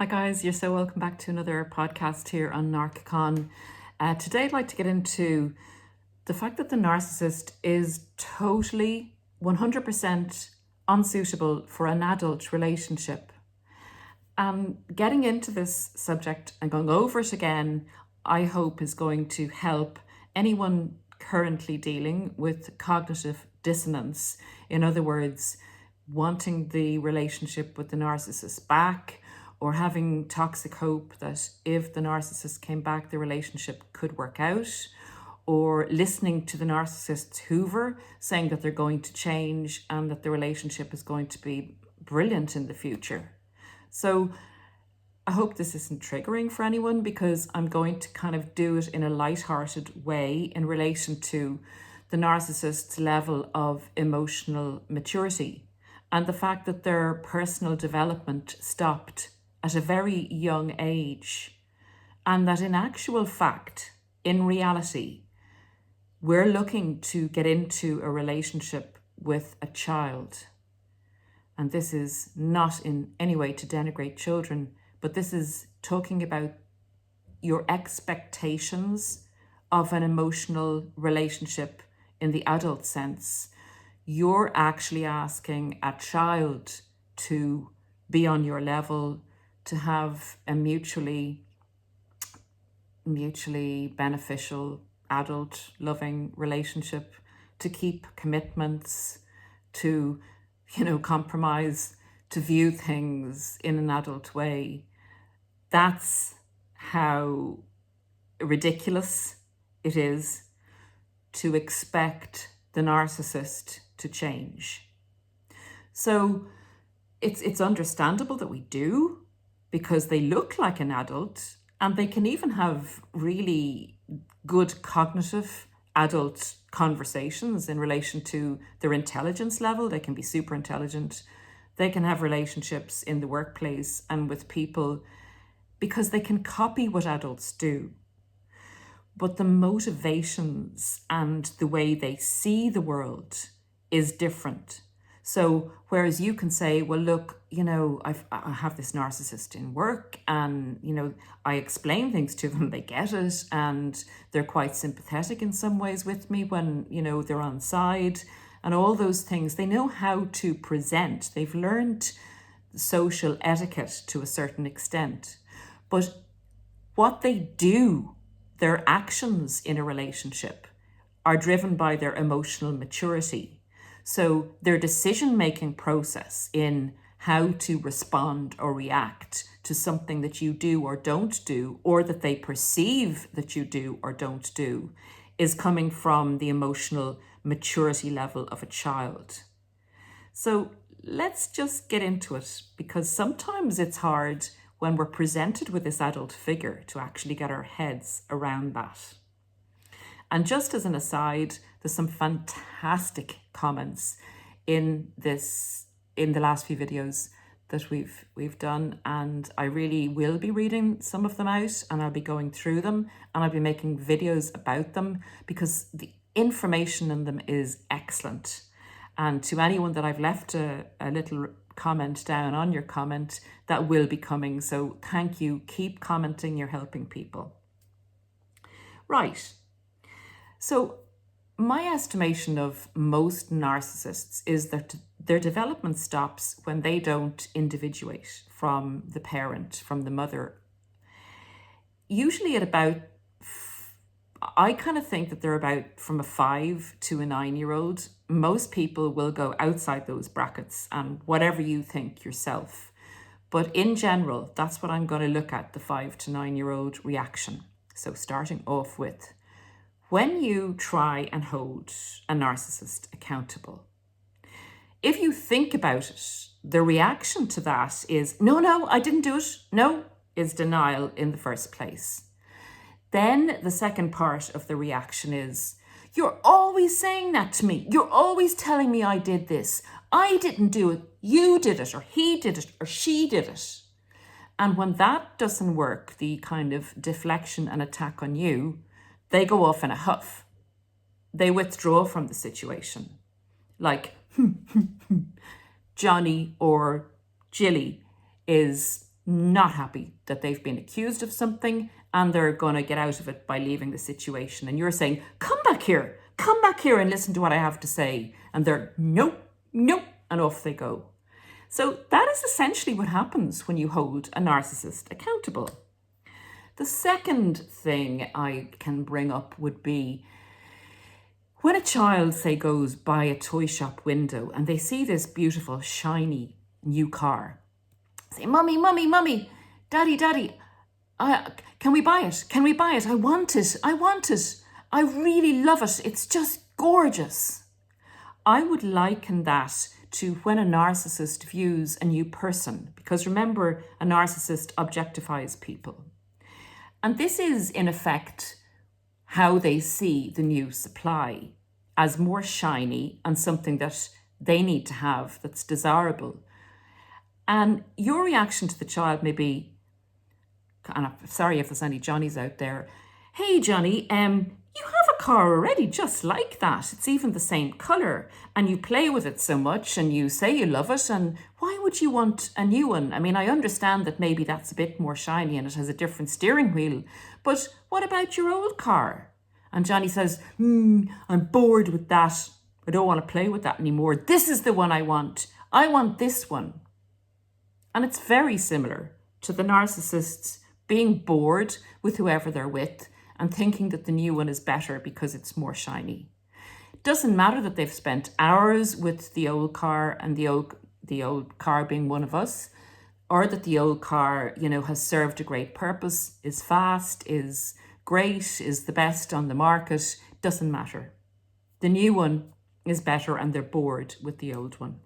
Hi guys, you're so welcome back to another podcast here on narcscon. Today I'd like to get into the fact that the narcissist is totally 100% unsuitable for an adult relationship. Getting into this subject and going over it again, I hope is going to help anyone currently dealing with cognitive dissonance. In other words, wanting the relationship with the narcissist back, or having toxic hope that if the narcissist came back, the relationship could work out, or listening to the narcissist's hoover saying that they're going to change and that the relationship is going to be brilliant in the future. So I hope this isn't triggering for anyone, because I'm going to kind of do it in a light-hearted way in relation to the narcissist's level of emotional maturity and the fact that their personal development stopped at a very young age, and that in actual fact, in reality, we're looking to get into a relationship with a child. And this is not in any way to denigrate children, but this is talking about your expectations of an emotional relationship in the adult sense. You're actually asking a child to be on your level, to have a mutually beneficial, adult, loving relationship, to keep commitments, to, compromise, to view things in an adult way. That's how ridiculous it is to expect the narcissist to change. So it's understandable that we do, because they look like an adult and they can even have really good cognitive adult conversations in relation to their intelligence level. They can be super intelligent. They can have relationships in the workplace and with people because they can copy what adults do. But the motivations and the way they see the world is different. So whereas you can say, well, look, I have this narcissist in work and, I explain things to them, they get it, and they're quite sympathetic in some ways with me when, they're on side and all those things. They know how to present. They've learned social etiquette to a certain extent. But what they do, their actions in a relationship, are driven by their emotional maturity. So their decision-making process in how to respond or react to something that you do or don't do, or that they perceive that you do or don't do, is coming from the emotional maturity level of a child. So let's just get into it, because sometimes it's hard when we're presented with this adult figure to actually get our heads around that. And just as an aside, there's some fantastic comments in the last few videos that we've done, and I really will be reading some of them out, and I'll be going through them, and I'll be making videos about them because the information in them is excellent. And to anyone that I've left a little comment down on your comment, that will be coming. So thank you. Keep commenting. You're helping people. Right. So my estimation of most narcissists is that their development stops when they don't individuate from the parent, from the mother. Usually at about, I kind of think that they're about from a 5 to a 9-year-old. Most people will go outside those brackets and whatever you think yourself. But in general, that's what I'm going to look at, the 5 to 9-year-old reaction. So starting off with, when you try and hold a narcissist accountable, if you think about it, the reaction to that is, no, I didn't do it. No, is denial in the first place. Then the second part of the reaction is, you're always saying that to me. You're always telling me I did this. I didn't do it. You did it, or he did it, or she did it. And when that doesn't work, the kind of deflection and attack on you, they go off in a huff. They withdraw from the situation. Like, Johnny or Jilly is not happy that they've been accused of something, and they're going to get out of it by leaving the situation. And you're saying, come back here and listen to what I have to say. And they're, nope, nope, and off they go. So that is essentially what happens when you hold a narcissist accountable. The second thing I can bring up would be when a child, say, goes by a toy shop window and they see this beautiful, shiny new car. Say, Mummy, Mummy, Mummy, Daddy, Daddy, can we buy it? Can we buy it? I want it. I want it. I really love it. It's just gorgeous. I would liken that to when a narcissist views a new person, because remember, a narcissist objectifies people. And this is, in effect, how they see the new supply as more shiny and something that they need to have that's desirable. And your reaction to the child may be, and I'm sorry if there's any Johnnies out there, hey Johnny, you have a car already just like that. It's even the same colour, and you play with it so much and you say you love it, and why would you want a new one? I mean, I understand that maybe that's a bit more shiny and it has a different steering wheel, but what about your old car? And Johnny says, I'm bored with that. I don't want to play with that anymore. This is the one I want. I want this one. And it's very similar to the narcissists being bored with whoever they're with and thinking that the new one is better because it's more shiny. It doesn't matter that they've spent hours with the old car and the old car being one of us, or that the old car, has served a great purpose, is fast, is great, is the best on the market. Doesn't matter. The new one is better and they're bored with the old one.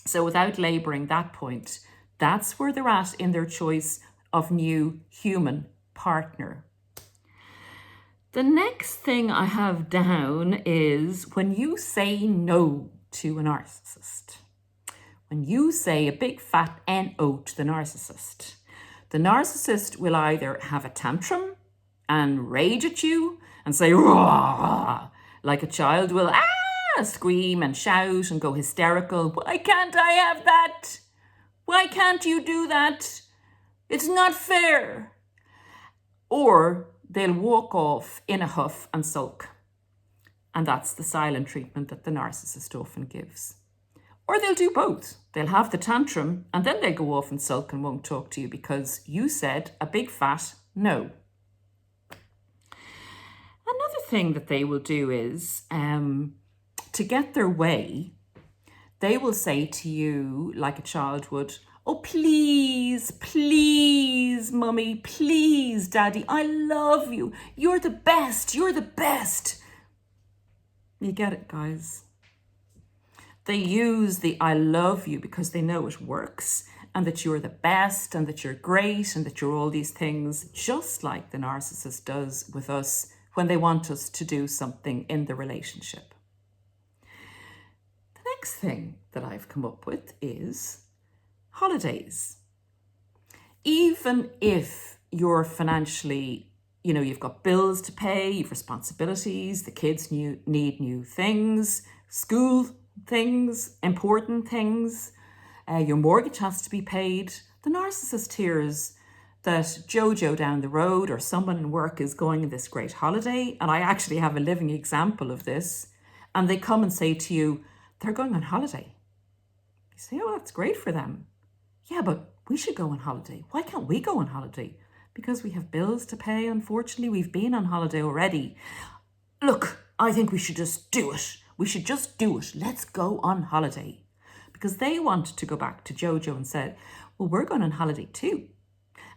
So without labouring that point, that's where they're at in their choice of new human partner. The next thing I have down is when you say no to a narcissist. When you say a big fat N-O to the narcissist will either have a tantrum and rage at you and say, "Rah!" like a child will scream and shout and go hysterical. Why can't I have that? Why can't you do that? It's not fair. Or they'll walk off in a huff and sulk. And that's the silent treatment that the narcissist often gives. Or they'll do both. They'll have the tantrum and then they'll go off and sulk and won't talk to you because you said a big fat no. Another thing that they will do is, to get their way, they will say to you, like a child would, oh, please, please, Mummy, please, Daddy, I love you. You're the best. You're the best. You get it, guys? They use the I love you because they know it works and that you're the best and that you're great and that you're all these things, just like the narcissist does with us when they want us to do something in the relationship. The next thing that I've come up with is holidays. Even if you're financially, you've got bills to pay, you've responsibilities, the kids need new things, school things, important things, your mortgage has to be paid. The narcissist hears that Jojo down the road or someone in work is going on this great holiday, and I actually have a living example of this, and they come and say to you, they're going on holiday. You say, oh, that's great for them. Yeah, but we should go on holiday. Why can't we go on holiday? Because we have bills to pay. Unfortunately, we've been on holiday already. Look, I think we should just do it. We should just do it. Let's go on holiday. Because they want to go back to Jojo and said, well, we're going on holiday too.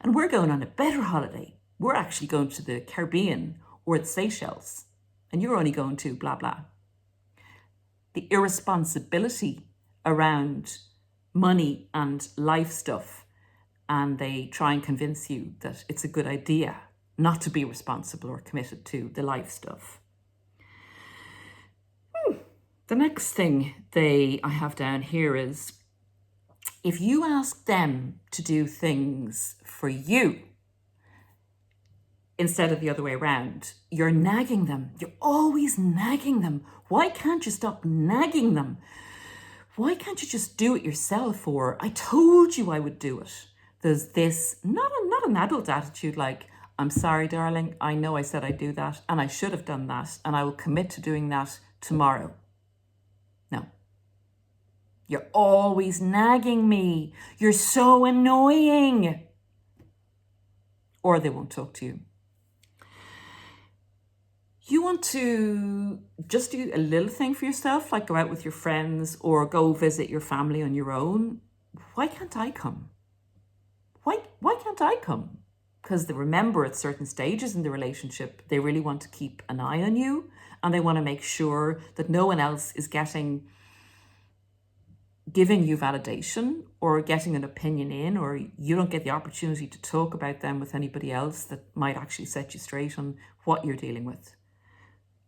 And we're going on a better holiday. We're actually going to the Caribbean or the Seychelles. And you're only going to blah, blah. The irresponsibility around money and life stuff. And they try and convince you that it's a good idea not to be responsible or committed to the life stuff. The next thing I have down here is, if you ask them to do things for you instead of the other way around, you're nagging them. You're always nagging them. Why can't you stop nagging them? Why can't you just do it yourself? Or I told you I would do it. There's this, not an adult attitude like, I'm sorry, darling, I know I said I'd do that and I should have done that and I will commit to doing that tomorrow. No. You're always nagging me. You're so annoying. Or they won't talk to you. You want to just do a little thing for yourself, like go out with your friends or go visit your family on your own. Why can't I come? Why can't I come? Because they remember at certain stages in the relationship, they really want to keep an eye on you and they want to make sure that no one else is giving you validation or getting an opinion in, or you don't get the opportunity to talk about them with anybody else that might actually set you straight on what you're dealing with.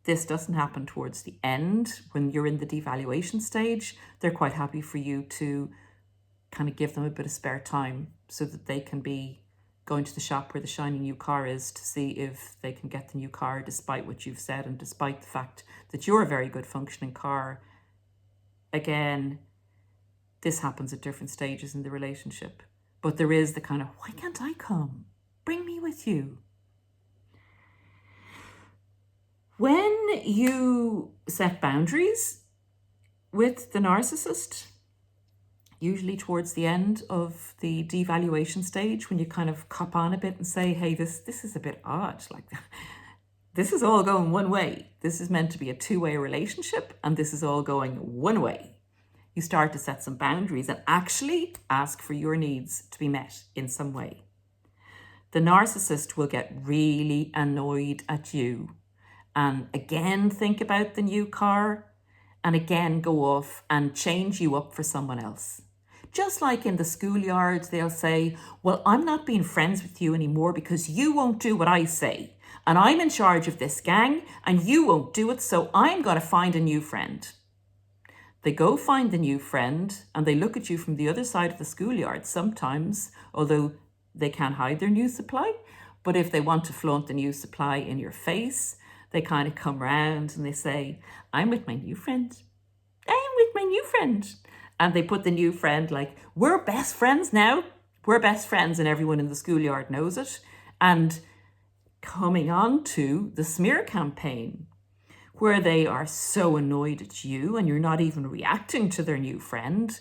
This doesn't happen towards the end when you're in the devaluation stage. They're quite happy for you to kind of give them a bit of spare time so that they can be going to the shop where the shiny new car is to see if they can get the new car despite what you've said and despite the fact that you're a very good functioning car. Again, this happens at different stages in the relationship. But there is the kind of, why can't I come? Bring me with you. When you set boundaries with the narcissist, usually towards the end of the devaluation stage, when you kind of cop on a bit and say, hey, this is a bit odd. Like, this is all going one way. This is meant to be a two-way relationship, and this is all going one way. You start to set some boundaries and actually ask for your needs to be met in some way. The narcissist will get really annoyed at you and again think about the new car and again go off and change you up for someone else. Just like in the schoolyard, they'll say, well, I'm not being friends with you anymore because you won't do what I say. And I'm in charge of this gang and you won't do it, so I'm going to find a new friend. They go find the new friend and they look at you from the other side of the schoolyard sometimes, although they can't hide their new supply. But if they want to flaunt the new supply in your face, they kind of come round and they say, I'm with my new friend. I'm with my new friend. And they put the new friend like, we're best friends now. We're best friends, and everyone in the schoolyard knows it. And coming on to the smear campaign, where they are so annoyed at you and you're not even reacting to their new friend,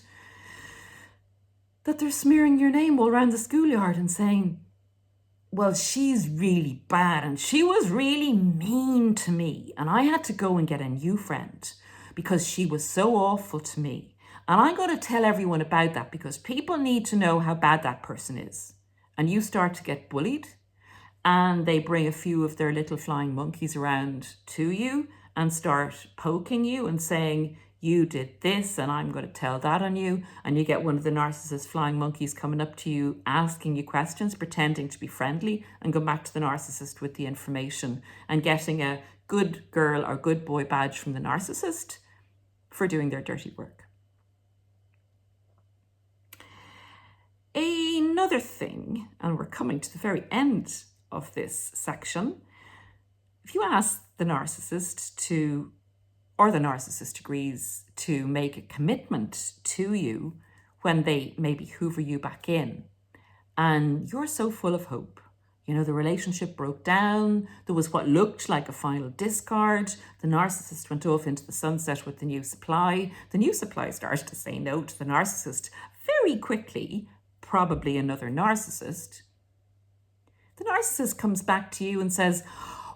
that they're smearing your name all around the schoolyard and saying, well, she's really bad and she was really mean to me and I had to go and get a new friend because she was so awful to me. And I'm going to tell everyone about that because people need to know how bad that person is. And you start to get bullied and they bring a few of their little flying monkeys around to you and start poking you and saying, you did this and I'm going to tell that on you. And you get one of the narcissist flying monkeys coming up to you, asking you questions, pretending to be friendly, and go back to the narcissist with the information and getting a good girl or good boy badge from the narcissist for doing their dirty work. Another thing, and we're coming to the very end of this section, if you ask the narcissist to, or the narcissist agrees to make a commitment to you when they maybe hoover you back in, and you're so full of hope, you know, the relationship broke down, there was what looked like a final discard, the narcissist went off into the sunset with the new supply started to say no to the narcissist very quickly, probably another narcissist. The narcissist comes back to you and says,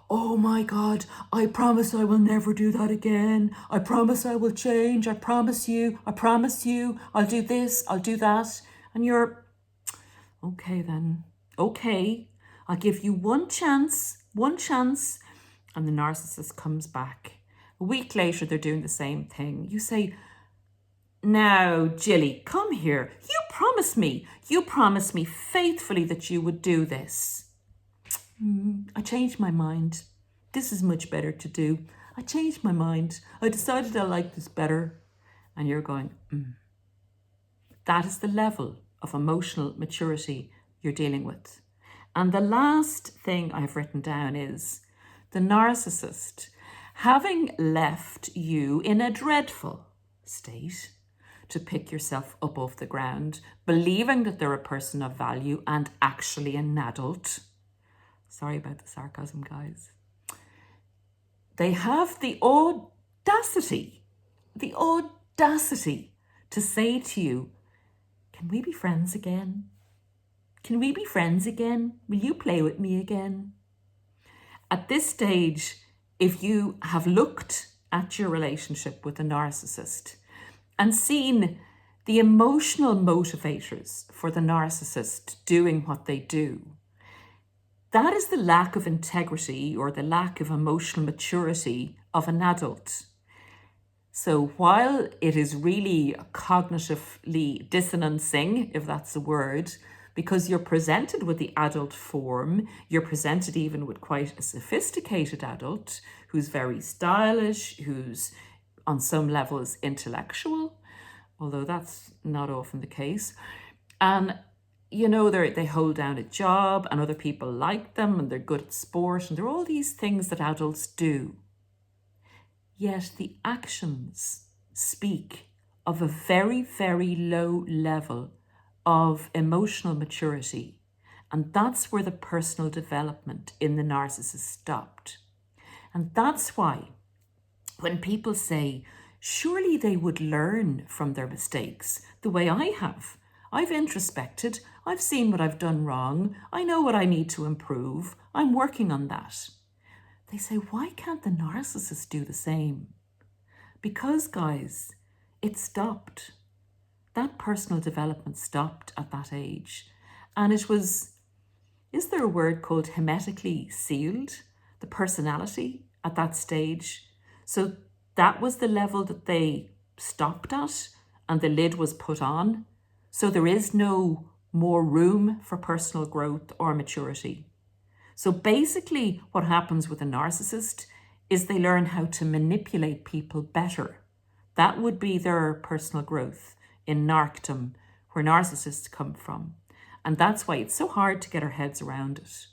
oh my God, I promise I will never do that again. I promise I will change. I promise you, I'll do this, I'll do that. And you're, okay then, okay, I'll give you one chance. And the narcissist comes back. A week later, they're doing the same thing. You say, now, Jilly, come here. You promised me faithfully that you would do this. I changed my mind. This is much better to do. I changed my mind. I decided I like this better. And you're going, That is the level of emotional maturity you're dealing with. And the last thing I've written down is the narcissist, having left you in a dreadful state, to pick yourself up off the ground, believing that they're a person of value and actually an adult. Sorry about the sarcasm, guys. They have the audacity to say to you, can we be friends again? Can we be friends again? Will you play with me again? At this stage, if you have looked at your relationship with a narcissist and seen the emotional motivators for the narcissist doing what they do, that is the lack of integrity or the lack of emotional maturity of an adult. So while it is really cognitively dissonancing, if that's a word, because you're presented with the adult form, you're presented even with quite a sophisticated adult who's very stylish, who's on some levels intellectual, although that's not often the case. And you know, they hold down a job and other people like them and they're good at sport and they're all these things that adults do. Yet the actions speak of a very, very low level of emotional maturity. And that's where the personal development in the narcissist stopped. And that's why when people say, surely they would learn from their mistakes the way I have. I've introspected, I've seen what I've done wrong, I know what I need to improve, I'm working on that. They say, why can't the narcissist do the same? Because, guys, it stopped. That personal development stopped at that age. And it was, is there a word called hermetically sealed? The personality at that stage. So that was the level that they stopped at and the lid was put on. So there is no more room for personal growth or maturity. So basically what happens with a narcissist is they learn how to manipulate people better. That would be their personal growth in narcdom, where narcissists come from. And that's why it's so hard to get our heads around it.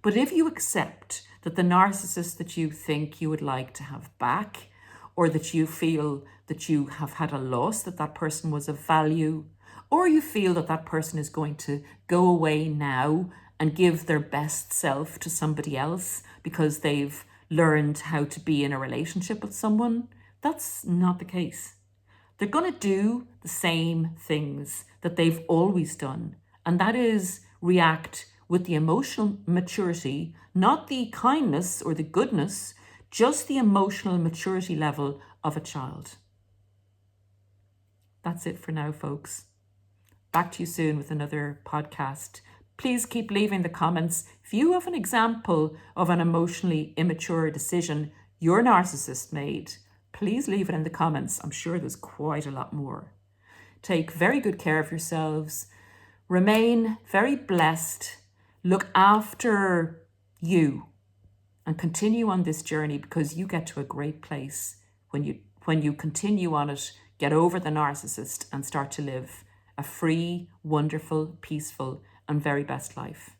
But if you accept that the narcissist that you think you would like to have back, or that you feel that you have had a loss, that that person was of value, or you feel that that person is going to go away now and give their best self to somebody else because they've learned how to be in a relationship with someone, that's not the case. They're going to do the same things that they've always done, and that is react with the emotional maturity, not the kindness or the goodness, just the emotional maturity level of a child. That's it for now, folks. Back to you soon with another podcast. Please keep leaving the comments. If you have an example of an emotionally immature decision your narcissist made, please leave it in the comments. I'm sure there's quite a lot more. Take very good care of yourselves. Remain very blessed. Look after you and continue on this journey, because you get to a great place when you continue on it, get over the narcissist and start to live a free, wonderful, peaceful, and very best life.